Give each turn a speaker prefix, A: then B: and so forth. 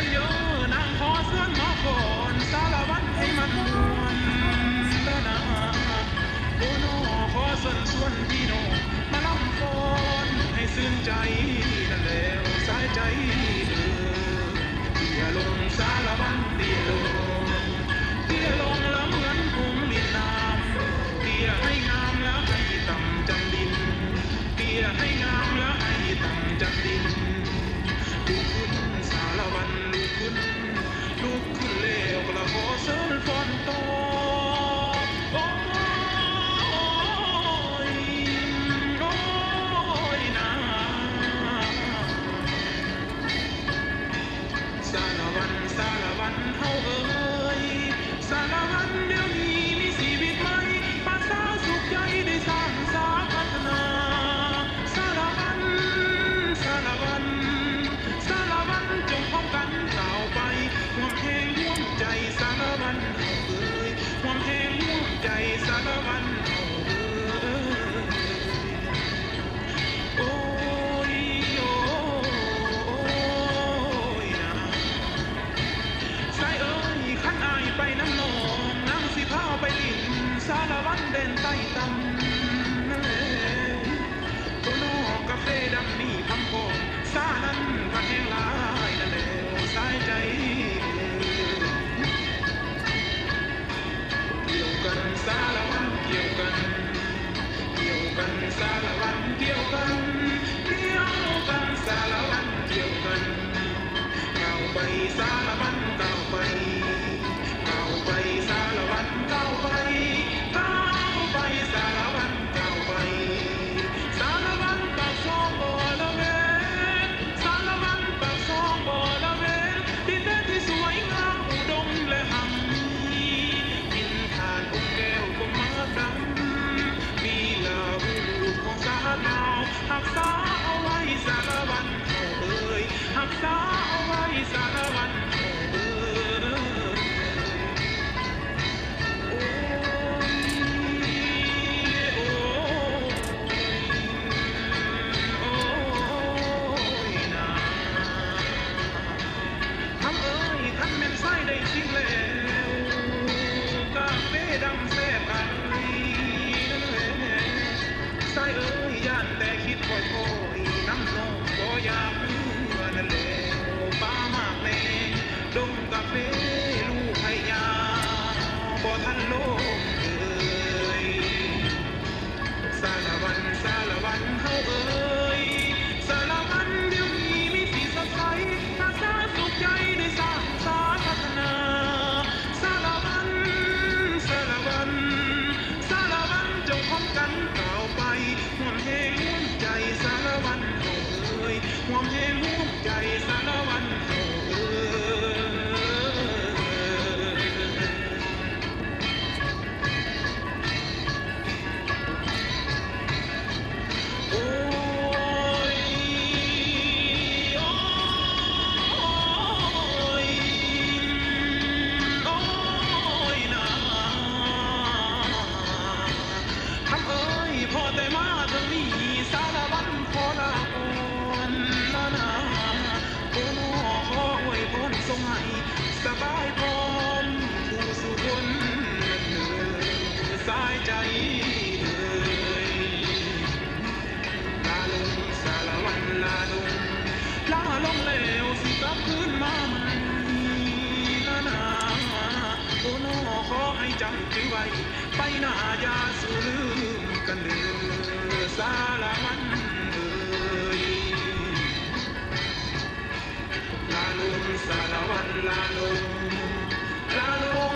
A: ญเยอะนางขอเสื้อมาก่อนสารวัตรให้มันมวนตะนาโอ้น้อขอเชิญชวนพี่น้องมาลำฟ้อนให้ซื่นใจนั่นแล้วสายใจเด้อเตี้ยลงสารวัตรเตี้ยลงเตี้ยลงแล้วเหมือนผมดินน้ำเตี้ยให้งามแล้วให้ต่ำจังดินเตี้ยให้งามแล้วให้ต่ำจังดินลุกขึ้นสารวัตรลุกขึ้นแล้วก็ละขอเชิญฟ้อนต่อโอ้ยโอ้ยนะสารวัตรเฮาเอ้ยสารวัตรเดี๋ยวนี้มีชีวิตใหม่ภาษาสุขใจได้สร้างสาพัฒนาสารวัตรจงพร้อมกันกล่าวไปห่วงแหงห่วงใจสารวัตรเฮาเอ้ยห่วงแหงห่วงใจสารวัตรเฮาเอ้ยโอ้ยโอ้ยนะสายเอ้ยขันอายไปน้ำนองนั่งสิพาไปลิ้นสารวัตรเด่นใต้ตำนั่นแหละตัวนอกกาแฟดำนี่พำพองสานั้นพันแห่งหลายนั่นแหละสายใจเกี่ยวกันสารวัตรเกี่ยวกันสารวัตรเกี่ยวกันสารวัตรเกี่ยวกันก้าวไปสารวัตรก้าวไปสารวัตรก้าวไปสารวัตรก้าวไปสารวัตรปากซองบ่อละเวนสารวัตรปากซองบ่อละเวนดินแดนที่สวยงามอุดมและหำกินทานองค์แก้วก็มาดำมีลาหูของสาดาวหักษาเอาไว้สารวัตรเฮาเอ้ยหักษาเอาไว้สารวัตรเฮาเอ้ยโอ้ยโอ้ยนะทำเอ้ยท่านแม่นไส้ได้ชิงแล้วกาแฟดำแซ่บอะไรนั่นแหละไส้เอ้ยย่านแต่คิดค่อยๆน้ำนองบ่อยากเมื่อนั่นแหละป้ามากแน่ดงกาแฟลูกให้ยาบ่ทันโลกเอ้ยสารวัตรเฮาเอ้ยสารวัตรเดี๋ยวนี้มีสีสดใสภาษาสุขใจได้สร้างสาพัฒนาสารวัตรจงพร้อมกันกล่าวไปห่วงแหงห่วงใจสารวัตรเฮาเอ้ยห่วงแหงห่วงใจสารวัตรเฮาเอ้ยโอ้ยโอ้ยโอ้ยนะทำเอ้ยพอแต่มาถึงนี่สารวัตรขอลาก่อนนะโอ้น้อขออวยพรทรงให้สบายพร้อมผู้สุคนสายใจเลยลาลงสารวัตรลาลงแล้วสิกลับคืนมาใหม่นะโอ้น้อขอให้จำถือไว้ไปหน้าอย่าสูลืมกันเด้อสารวัตรเอ้ยลาลงสารวัตรลาลง